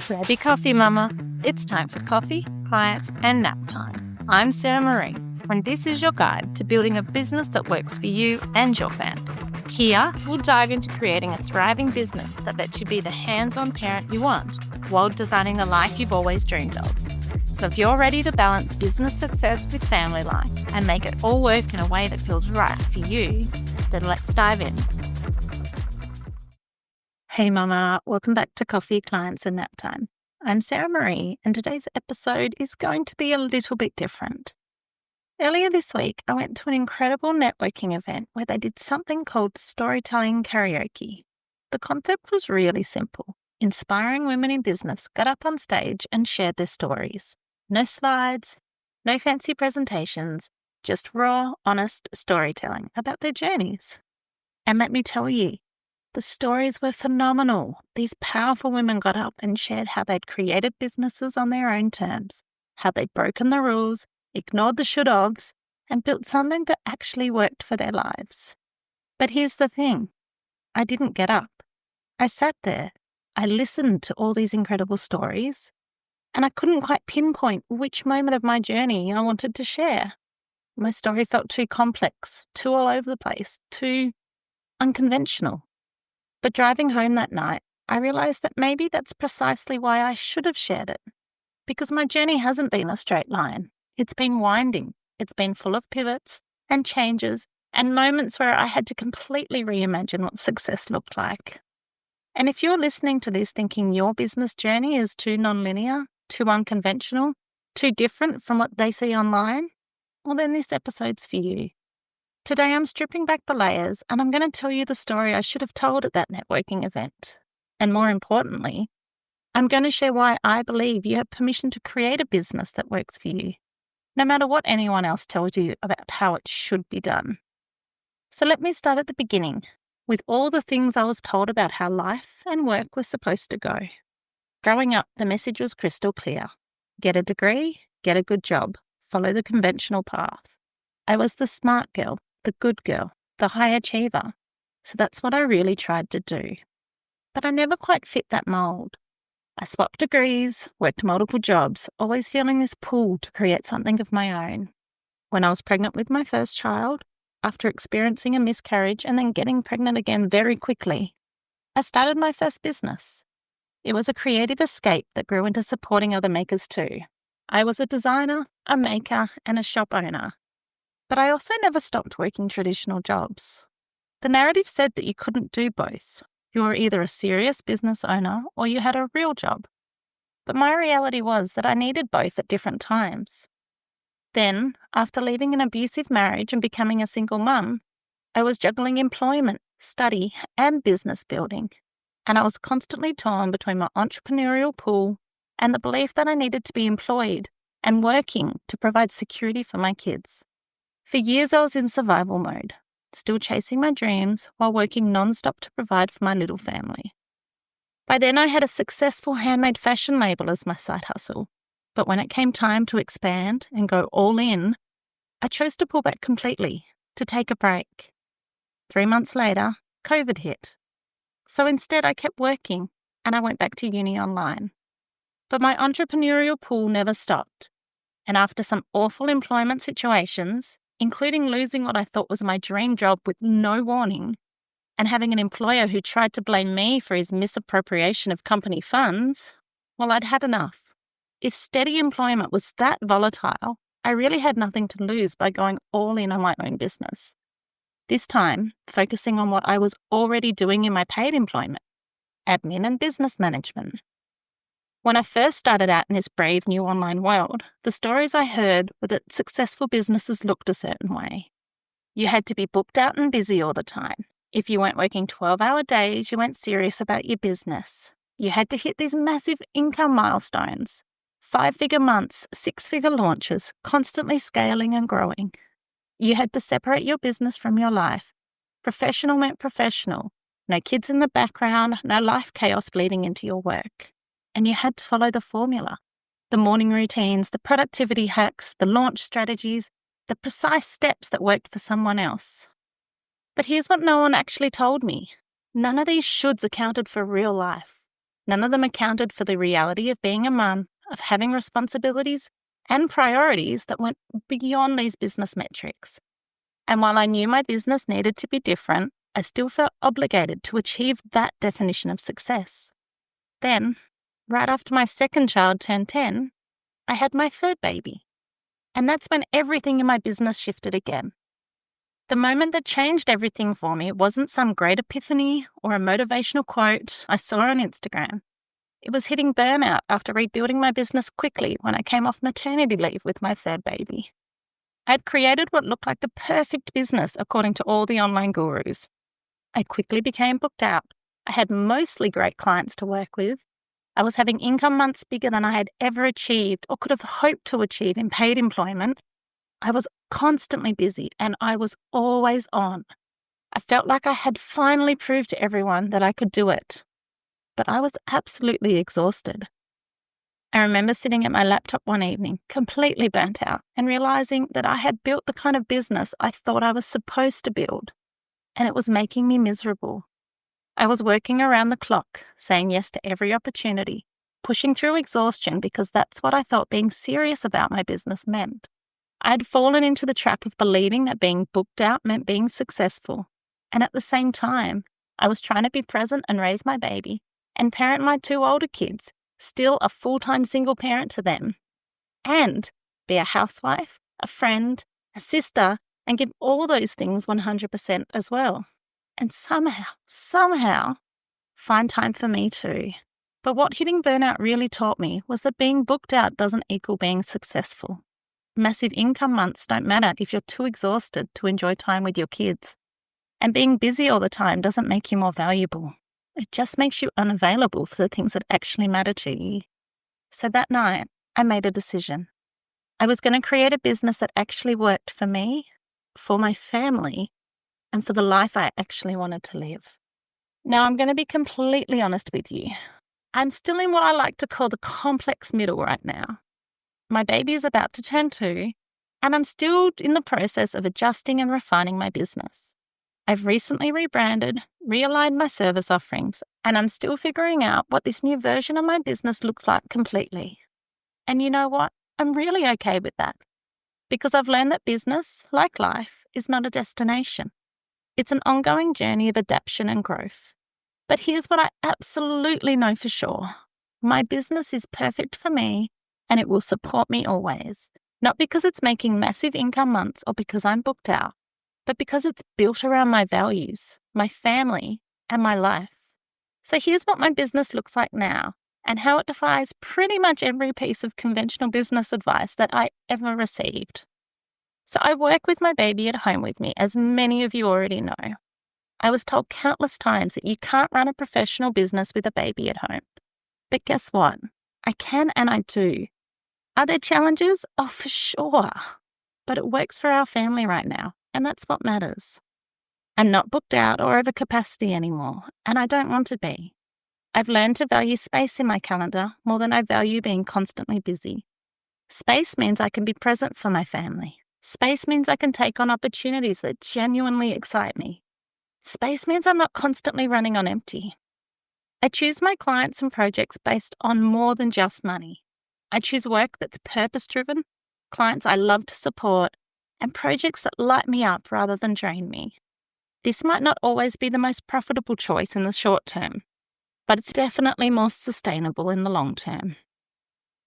Grab your coffee, mama. It's time for coffee, clients, and nap time. I'm Sarah Marie, and this is your guide to building a business that works for you and your family. Here, we'll dive into creating a thriving business that lets you be the hands-on parent you want while designing the life you've always dreamed of. So if you're ready to balance business success with family life and make it all work in a way that feels right for you, then let's dive in. Hey mama, welcome back to Coffee, Clients and Nap Time. I'm Sarah Marie, and today's episode is going to be a little bit different. Earlier this week, I went to an incredible networking event where they did something called storytelling karaoke. The concept was really simple. Inspiring women in business got up on stage and shared their stories. No slides, no fancy presentations, just raw, honest storytelling about their journeys. And let me tell you, the stories were phenomenal. These powerful women got up and shared how they'd created businesses on their own terms, how they'd broken the rules, ignored the should-ofs, and built something that actually worked for their lives. But here's the thing. I didn't get up. I sat there. I listened to all these incredible stories, and I couldn't quite pinpoint which moment of my journey I wanted to share. My story felt too complex, too all over the place, too unconventional. But driving home that night, I realised that maybe that's precisely why I should have shared it. Because my journey hasn't been a straight line. It's been winding. It's been full of pivots and changes and moments where I had to completely reimagine what success looked like. And if you're listening to this thinking your business journey is too nonlinear, too unconventional, too different from what they see online, well then this episode's for you. Today I'm stripping back the layers and I'm going to tell you the story I should have told at that networking event. And more importantly, I'm going to share why I believe you have permission to create a business that works for you, no matter what anyone else tells you about how it should be done. So let me start at the beginning, with all the things I was told about how life and work were supposed to go. Growing up, the message was crystal clear. Get a degree, get a good job, follow the conventional path. I was the smart girl, the good girl, the high achiever. So that's what I really tried to do. But I never quite fit that mould. I swapped degrees, worked multiple jobs, always feeling this pull to create something of my own. When I was pregnant with my first child, after experiencing a miscarriage and then getting pregnant again very quickly, I started my first business. It was a creative escape that grew into supporting other makers too. I was a designer, a maker, and a shop owner. But I also never stopped working traditional jobs. The narrative said that you couldn't do both. You were either a serious business owner or you had a real job. But my reality was that I needed both at different times. Then, after leaving an abusive marriage and becoming a single mum, I was juggling employment, study, and business building. And I was constantly torn between my entrepreneurial pull and the belief that I needed to be employed and working to provide security for my kids. For years, I was in survival mode, still chasing my dreams while working non-stop to provide for my little family. By then, I had a successful handmade fashion label as my side hustle. But when it came time to expand and go all in, I chose to pull back completely, to take a break. 3 months later, COVID hit. So instead, I kept working and I went back to uni online. But my entrepreneurial pull never stopped. And after some awful employment situations, including losing what I thought was my dream job with no warning, and having an employer who tried to blame me for his misappropriation of company funds, well, I'd had enough. If steady employment was that volatile, I really had nothing to lose by going all in on my own business. This time, focusing on what I was already doing in my paid employment, admin and business management. When I first started out in this brave new online world, the stories I heard were that successful businesses looked a certain way. You had to be booked out and busy all the time. If you weren't working 12-hour days, you weren't serious about your business. You had to hit these massive income milestones, 5-figure months, 6-figure launches, constantly scaling and growing. You had to separate your business from your life. Professional meant professional. No kids in the background, no life chaos bleeding into your work. And you had to follow the formula. The morning routines, the productivity hacks, the launch strategies, the precise steps that worked for someone else. But here's what no one actually told me. None of these shoulds accounted for real life. None of them accounted for the reality of being a mum, of having responsibilities and priorities that went beyond these business metrics. And while I knew my business needed to be different, I still felt obligated to achieve that definition of success. Then, right after my second child turned 10, I had my third baby. And that's when everything in my business shifted again. The moment that changed everything for me wasn't some great epiphany or a motivational quote I saw on Instagram. It was hitting burnout after rebuilding my business quickly when I came off maternity leave with my third baby. I'd created what looked like the perfect business according to all the online gurus. I quickly became booked out. I had mostly great clients to work with. I was having income months bigger than I had ever achieved or could have hoped to achieve in paid employment. I was constantly busy and I was always on. I felt like I had finally proved to everyone that I could do it. But I was absolutely exhausted. I remember sitting at my laptop one evening, completely burnt out, and realizing that I had built the kind of business I thought I was supposed to build, and it was making me miserable. I was working around the clock, saying yes to every opportunity, pushing through exhaustion because that's what I thought being serious about my business meant. I had fallen into the trap of believing that being booked out meant being successful, and at the same time, I was trying to be present and raise my baby and parent my two older kids, still a full-time single parent to them, and be a housewife, a friend, a sister, and give all those things 100% as well. And somehow, find time for me too. But what hitting burnout really taught me was that being booked out doesn't equal being successful. Massive income months don't matter if you're too exhausted to enjoy time with your kids. And being busy all the time doesn't make you more valuable. It just makes you unavailable for the things that actually matter to you. So that night, I made a decision. I was going to create a business that actually worked for me, for my family, and for the life I actually wanted to live. Now, I'm going to be completely honest with you. I'm still in what I like to call the complex middle right now. My baby is about to turn 2, and I'm still in the process of adjusting and refining my business. I've recently rebranded, realigned my service offerings, and I'm still figuring out what this new version of my business looks like completely. And you know what? I'm really okay with that, because I've learned that business, like life, is not a destination. It's an ongoing journey of adaptation and growth. But here's what I absolutely know for sure. My business is perfect for me, and it will support me always. Not because it's making massive income months or because I'm booked out, but because it's built around my values, my family, and my life. So here's what my business looks like now and how it defies pretty much every piece of conventional business advice that I ever received. So I work with my baby at home with me, as many of you already know. I was told countless times that you can't run a professional business with a baby at home. But guess what? I can and I do. Are there challenges? Oh, for sure. But it works for our family right now. And that's what matters. I'm not booked out or over capacity anymore, and I don't want to be. I've learned to value space in my calendar more than I value being constantly busy. Space means I can be present for my family. Space means I can take on opportunities that genuinely excite me. Space means I'm not constantly running on empty. I choose my clients and projects based on more than just money. I choose work that's purpose-driven, clients I love to support, and projects that light me up rather than drain me. This might not always be the most profitable choice in the short term, but it's definitely more sustainable in the long term.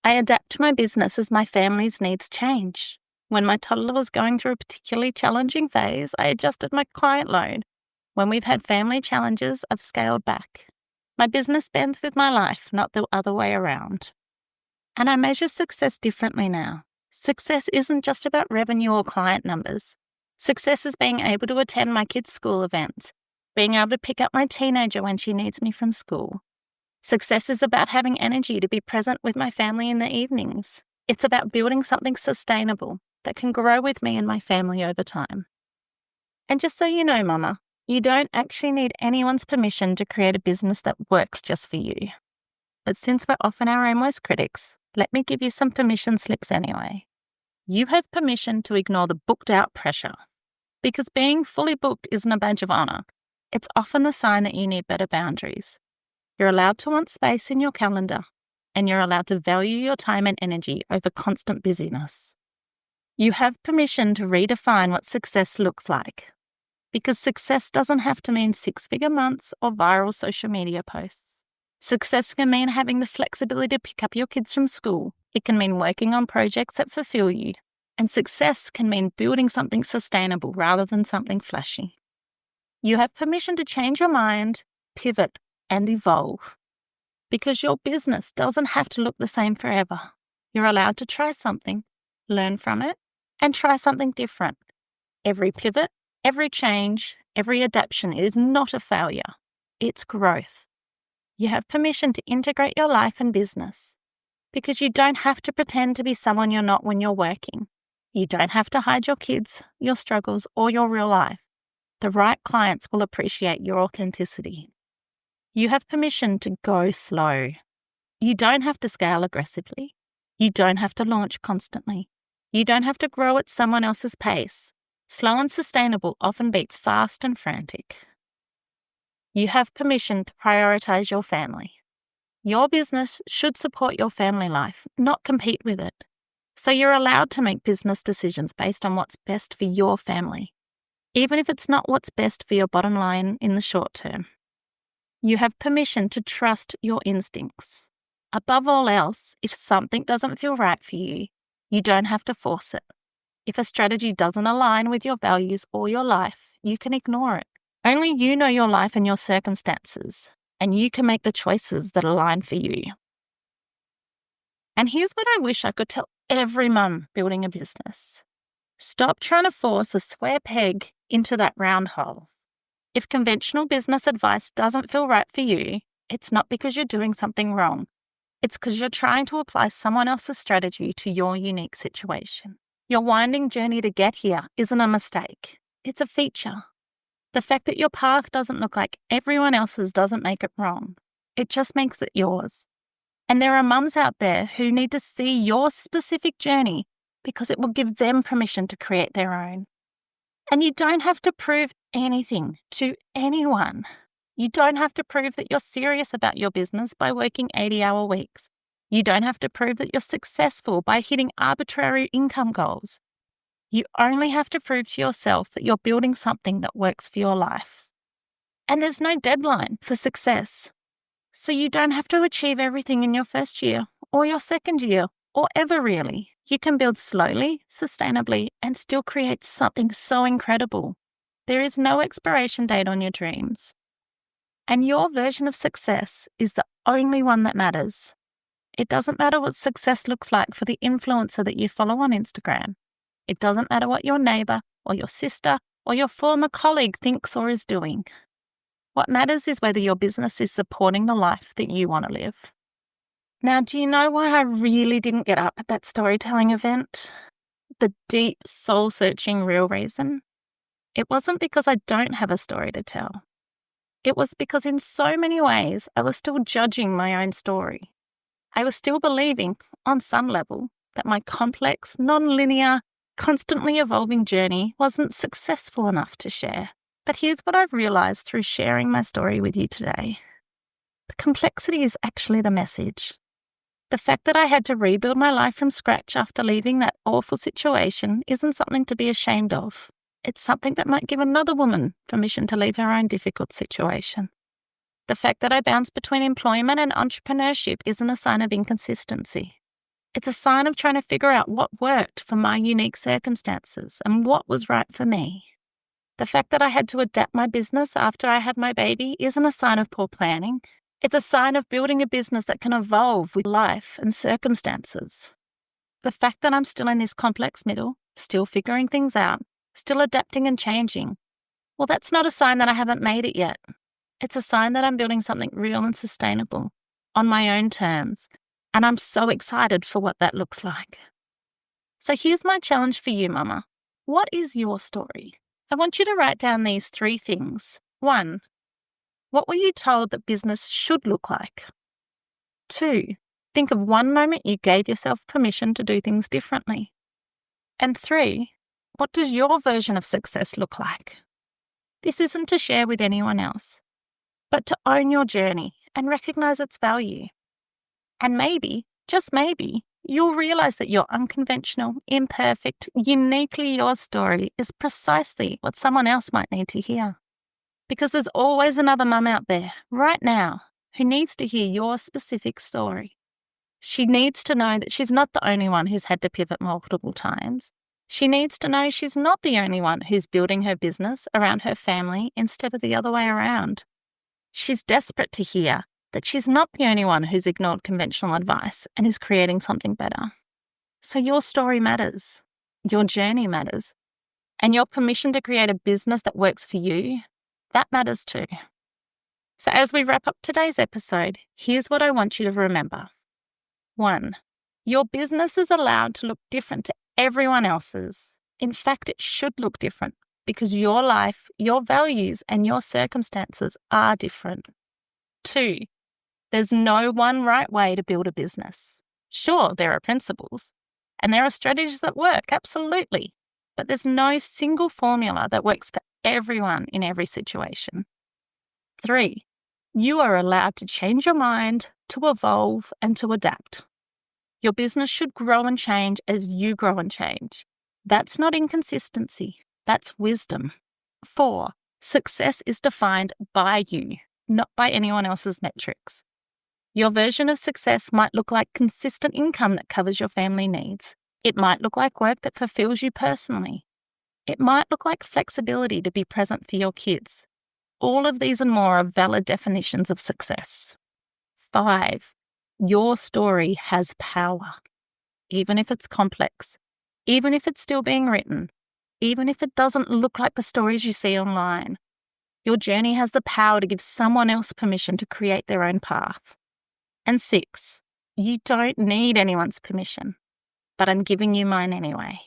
I adapt my business as my family's needs change. When my toddler was going through a particularly challenging phase, I adjusted my client load. When we've had family challenges, I've scaled back. My business bends with my life, not the other way around. And I measure success differently now. Success isn't just about revenue or client numbers. Success is being able to attend my kids' school events, being able to pick up my teenager when she needs me from school. Success is about having energy to be present with my family in the evenings. It's about building something sustainable that can grow with me and my family over time. And just so you know, Mama, you don't actually need anyone's permission to create a business that works just for you. But since we're often our own worst critics, let me give you some permission slips anyway. You have permission to ignore the booked out pressure, because being fully booked isn't a badge of honor. It's often a sign that you need better boundaries. You're allowed to want space in your calendar, and you're allowed to value your time and energy over constant busyness. You have permission to redefine what success looks like, because success doesn't have to mean six-figure months or viral social media posts. Success can mean having the flexibility to pick up your kids from school. It can mean working on projects that fulfill you. And success can mean building something sustainable rather than something flashy. You have permission to change your mind, pivot, and evolve, because your business doesn't have to look the same forever. You're allowed to try something, learn from it, and try something different. Every pivot, every change, every adaptation is not a failure. It's growth. You have permission to integrate your life and business, because you don't have to pretend to be someone you're not when you're working. You don't have to hide your kids, your struggles, or your real life. The right clients will appreciate your authenticity. You have permission to go slow. You don't have to scale aggressively. You don't have to launch constantly. You don't have to grow at someone else's pace. Slow and sustainable often beats fast and frantic. You have permission to prioritize your family. Your business should support your family life, not compete with it. So you're allowed to make business decisions based on what's best for your family, even if it's not what's best for your bottom line in the short term. You have permission to trust your instincts. Above all else, if something doesn't feel right for you, you don't have to force it. If a strategy doesn't align with your values or your life, you can ignore it. Only you know your life and your circumstances, and you can make the choices that align for you. And here's what I wish I could tell every mum building a business. Stop trying to force a square peg into that round hole. If conventional business advice doesn't feel right for you, it's not because you're doing something wrong. It's because you're trying to apply someone else's strategy to your unique situation. Your winding journey to get here isn't a mistake. It's a feature. The fact that your path doesn't look like everyone else's doesn't make it wrong. It just makes it yours. And there are mums out there who need to see your specific journey because it will give them permission to create their own. And you don't have to prove anything to anyone. You don't have to prove that you're serious about your business by working 80-hour weeks. You don't have to prove that you're successful by hitting arbitrary income goals. You only have to prove to yourself that you're building something that works for your life. And there's no deadline for success. So you don't have to achieve everything in your first year or your second year or ever really. You can build slowly, sustainably, and still create something so incredible. There is no expiration date on your dreams. And your version of success is the only one that matters. It doesn't matter what success looks like for the influencer that you follow on Instagram. It doesn't matter what your neighbor or your sister or your former colleague thinks or is doing. What matters is whether your business is supporting the life that you want to live. Now, do you know why I really didn't get up at that storytelling event? The deep, soul-searching real reason? It wasn't because I don't have a story to tell. It was because in so many ways, I was still judging my own story. I was still believing, on some level, that my complex, non-linear, constantly evolving journey wasn't successful enough to share. But here's what I've realized through sharing my story with you today. The complexity is actually the message. The fact that I had to rebuild my life from scratch after leaving that awful situation isn't something to be ashamed of. It's something that might give another woman permission to leave her own difficult situation. The fact that I bounce between employment and entrepreneurship isn't a sign of inconsistency. It's a sign of trying to figure out what worked for my unique circumstances and what was right for me. The fact that I had to adapt my business after I had my baby isn't a sign of poor planning. It's a sign of building a business that can evolve with life and circumstances. The fact that I'm still in this complex middle, still figuring things out, still adapting and changing, well, that's not a sign that I haven't made it yet. It's a sign that I'm building something real and sustainable on my own terms, and I'm so excited for what that looks like. So here's my challenge for you, Mama. What is your story? I want you to write down these 3 things. 1, what were you told that business should look like? 2, think of one moment you gave yourself permission to do things differently. And 3, what does your version of success look like? This isn't to share with anyone else, but to own your journey and recognize its value. And maybe, just maybe, you'll realize that your unconventional, imperfect, uniquely your story is precisely what someone else might need to hear. Because there's always another mum out there, right now, who needs to hear your specific story. She needs to know that she's not the only one who's had to pivot multiple times. She needs to know she's not the only one who's building her business around her family instead of the other way around. She's desperate to hear that she's not the only one who's ignored conventional advice and is creating something better. So your story matters, your journey matters, and your permission to create a business that works for you, that matters too. So as we wrap up today's episode, here's what I want you to remember. 1, your business is allowed to look different to everyone else's. In fact, it should look different because your life, your values, and your circumstances are different. 2, there's no one right way to build a business. Sure, there are principles, and there are strategies that work, absolutely, but there's no single formula that works for everyone in every situation. 3, you are allowed to change your mind, to evolve, and to adapt. Your business should grow and change as you grow and change. That's not inconsistency, that's wisdom. 4, success is defined by you, not by anyone else's metrics. Your version of success might look like consistent income that covers your family needs. It might look like work that fulfills you personally. It might look like flexibility to be present for your kids. All of these and more are valid definitions of success. 5, your story has power, even if it's complex, even if it's still being written, even if it doesn't look like the stories you see online. Your journey has the power to give someone else permission to create their own path. And 6, you don't need anyone's permission, but I'm giving you mine anyway.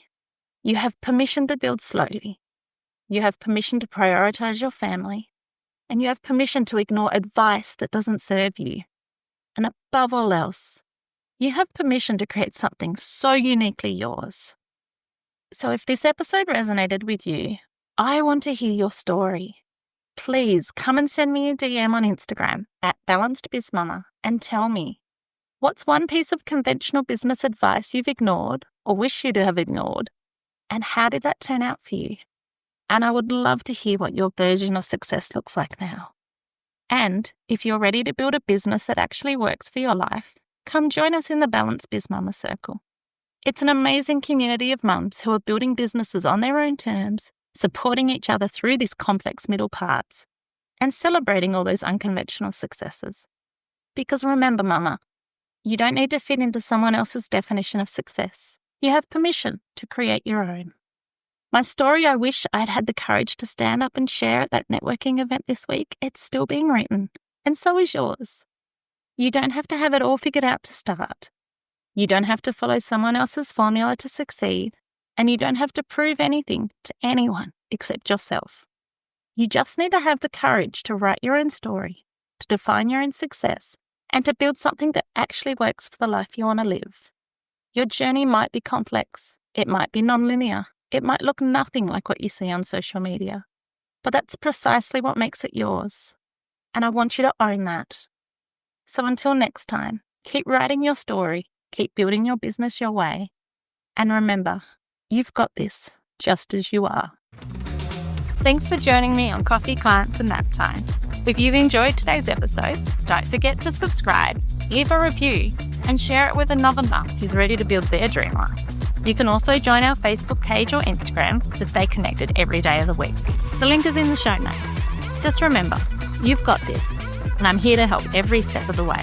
You have permission to build slowly. You have permission to prioritize your family, and you have permission to ignore advice that doesn't serve you. And above all else, you have permission to create something so uniquely yours. So if this episode resonated with you, I want to hear your story. Please come and send me a DM on Instagram @balancedbizmama and tell me, what's one piece of conventional business advice you've ignored or wish you to have ignored, and how did that turn out for you? And I would love to hear what your version of success looks like now. And if you're ready to build a business that actually works for your life, come join us in the Balanced Biz Mama Circle. It's an amazing community of mums who are building businesses on their own terms, supporting each other through these complex middle parts, and celebrating all those unconventional successes. Because remember, mama, you don't need to fit into someone else's definition of success. You have permission to create your own. My story, I wish I'd had the courage to stand up and share at that networking event this week. It's still being written, and so is yours. You don't have to have it all figured out to start. You don't have to follow someone else's formula to succeed, and you don't have to prove anything to anyone except yourself. You just need to have the courage to write your own story, to define your own success, and to build something that actually works for the life you want to live. Your journey might be complex. It might be nonlinear. It might look nothing like what you see on social media. But that's precisely what makes it yours. And I want you to own that. So until next time, keep writing your story, keep building your business your way, and remember, you've got this, just as you are. Thanks for joining me on Coffee, Clients and Nap Time. If you've enjoyed today's episode, don't forget to subscribe, leave a review, and share it with another mum who's ready to build their dream life. You can also join our Facebook page or Instagram to stay connected every day of the week. The link is in the show notes. Just remember, you've got this, and I'm here to help every step of the way.